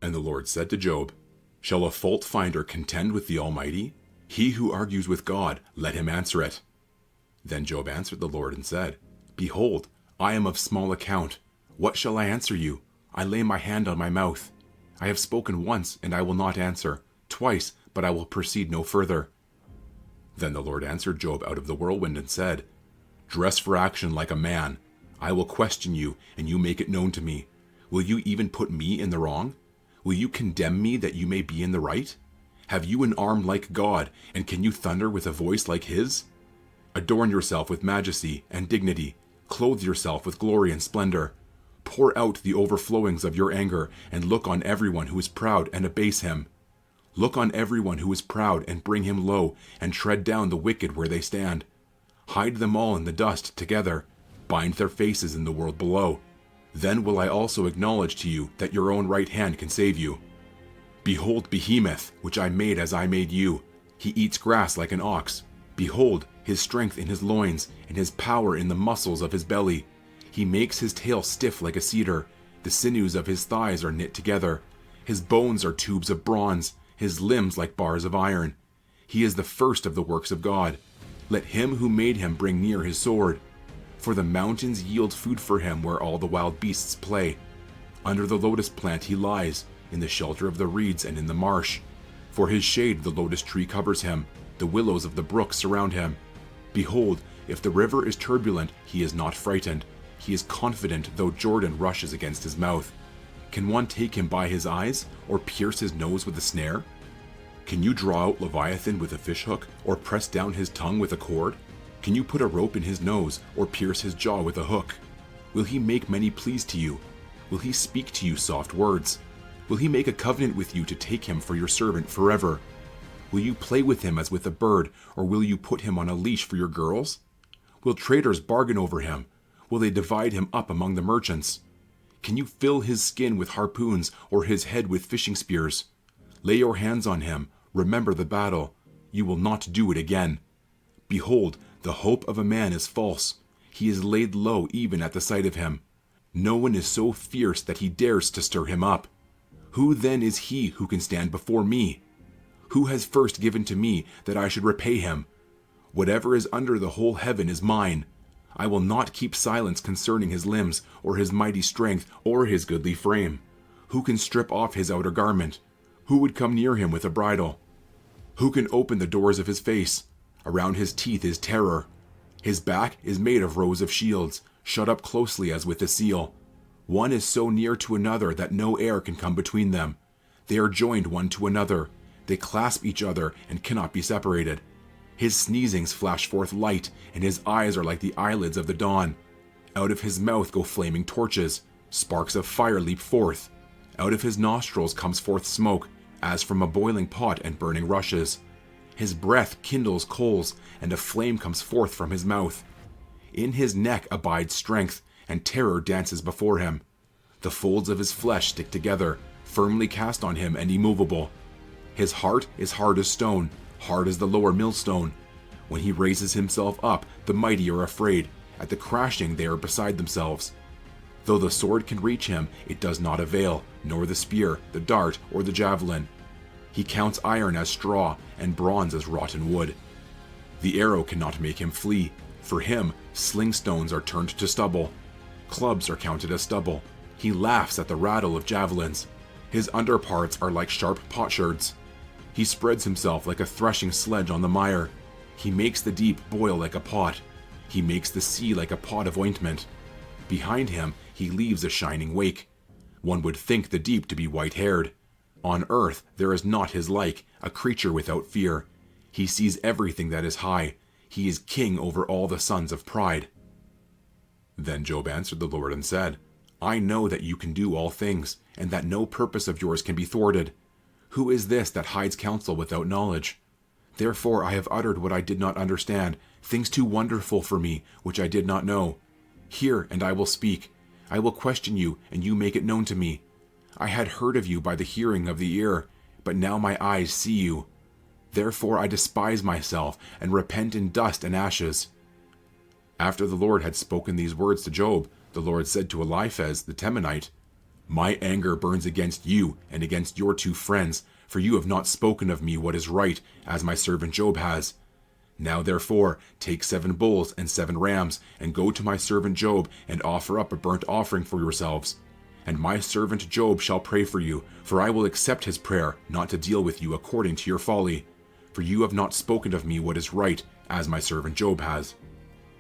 And the Lord said to Job, "Shall a fault finder contend with the Almighty? He who argues with God, let him answer it." Then Job answered the Lord and said, "Behold, I am of small account. What shall I answer you? I lay my hand on my mouth. I have spoken once, and I will not answer, twice, but I will proceed no further." Then the Lord answered Job out of the whirlwind and said, "Dress for action like a man. I will question you, and you make it known to me. Will you even put me in the wrong? Will you condemn me that you may be in the right? Have you an arm like God, and can you thunder with a voice like his? Adorn yourself with majesty and dignity. Clothe yourself with glory and splendor. Pour out the overflowings of your anger, and look on everyone who is proud and abase him. Look on everyone who is proud and bring him low, and tread down the wicked where they stand. Hide them all in the dust together. Bind their faces in the world below. Then will I also acknowledge to you that your own right hand can save you. Behold Behemoth, which I made as I made you. He eats grass like an ox. Behold, his strength in his loins, and his power in the muscles of his belly. He makes his tail stiff like a cedar. The sinews of his thighs are knit together. His bones are tubes of bronze, his limbs like bars of iron. He is the first of the works of God. Let him who made him bring near his sword. For the mountains yield food for him where all the wild beasts play. Under the lotus plant he lies, in the shelter of the reeds and in the marsh. For his shade the lotus tree covers him, the willows of the brook surround him. Behold, if the river is turbulent, he is not frightened. He is confident though Jordan rushes against his mouth. Can one take him by his eyes, or pierce his nose with a snare? Can you draw out Leviathan with a fishhook, or press down his tongue with a cord? Can you put a rope in his nose, or pierce his jaw with a hook? Will he make many pleas to you? Will he speak to you soft words? Will he make a covenant with you to take him for your servant forever? Will you play with him as with a bird, or will you put him on a leash for your girls? Will traders bargain over him? Will they divide him up among the merchants? Can you fill his skin with harpoons, or his head with fishing spears? Lay your hands on him, remember the battle. You will not do it again. Behold, the hope of a man is false. He is laid low even at the sight of him. No one is so fierce that he dares to stir him up. Who then is he who can stand before me? Who has first given to me that I should repay him? Whatever is under the whole heaven is mine. I will not keep silence concerning his limbs, or his mighty strength, or his goodly frame. Who can strip off his outer garment? Who would come near him with a bridle? Who can open the doors of his face? Around his teeth is terror. His back is made of rows of shields, shut up closely as with a seal. One is so near to another that no air can come between them. They are joined one to another. They clasp each other and cannot be separated. His sneezings flash forth light, and his eyes are like the eyelids of the dawn. Out of his mouth go flaming torches. Sparks of fire leap forth. Out of his nostrils comes forth smoke, as from a boiling pot and burning rushes. His breath kindles coals, and a flame comes forth from his mouth. In his neck abides strength, and terror dances before him. The folds of his flesh stick together, firmly cast on him and immovable. His heart is hard as stone, hard as the lower millstone. When he raises himself up, the mighty are afraid. At the crashing they are beside themselves. Though the sword can reach him, it does not avail, nor the spear, the dart, or the javelin. He counts iron as straw, and bronze as rotten wood. The arrow cannot make him flee. For him, sling stones are turned to stubble. Clubs are counted as stubble. He laughs at the rattle of javelins. His underparts are like sharp potsherds. He spreads himself like a threshing sledge on the mire. He makes the deep boil like a pot. He makes the sea like a pot of ointment. Behind him, he leaves a shining wake. One would think the deep to be white-haired. On earth there is not his like, a creature without fear. He sees everything that is high. He is king over all the sons of pride. Then Job answered the Lord and said, I know that you can do all things, and that no purpose of yours can be thwarted. Who is this that hides counsel without knowledge? Therefore I have uttered what I did not understand, things too wonderful for me, which I did not know. Hear, and I will speak. I will question you, and you make it known to me. I had heard of you by the hearing of the ear, but now my eyes see you. Therefore I despise myself, and repent in dust and ashes. After the Lord had spoken these words to Job, the Lord said to Eliphaz the Temanite, My anger burns against you and against your 2 friends, for you have not spoken of me what is right, as my servant Job has. Now therefore take 7 bulls and 7 rams, and go to my servant Job, and offer up a burnt offering for yourselves. And my servant Job shall pray for you, for I will accept his prayer, not to deal with you according to your folly. For you have not spoken of me what is right, as my servant Job has.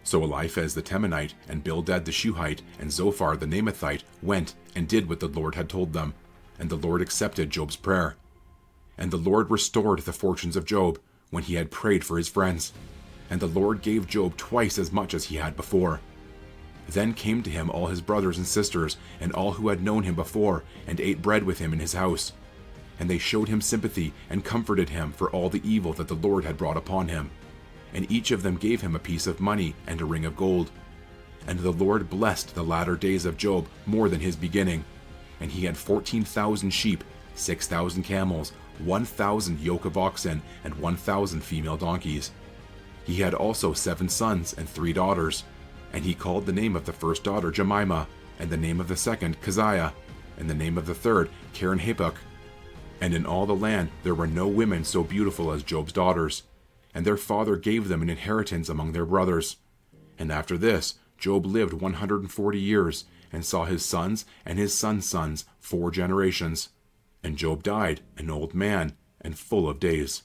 So Eliphaz the Temanite, and Bildad the Shuhite, and Zophar the Naamathite went and did what the Lord had told them, and the Lord accepted Job's prayer. And the Lord restored the fortunes of Job, when he had prayed for his friends. And the Lord gave Job twice as much as he had before. Then came to him all his brothers and sisters, and all who had known him before, and ate bread with him in his house. And they showed him sympathy, and comforted him for all the evil that the Lord had brought upon him. And each of them gave him a piece of money and a ring of gold. And the Lord blessed the latter days of Job more than his beginning. And he had 14,000 sheep, 6,000 camels, 1,000 yoke of oxen, and 1,000 female donkeys. He had also 7 sons and 3 daughters. And he called the name of the first daughter Jemimah, and the name of the second Keziah, and the name of the third Karen-Happuch. And in all the land there were no women so beautiful as Job's daughters. And their father gave them an inheritance among their brothers. And after this Job lived 140 years, and saw his sons and his sons' sons 4 generations. And Job died an old man and full of days.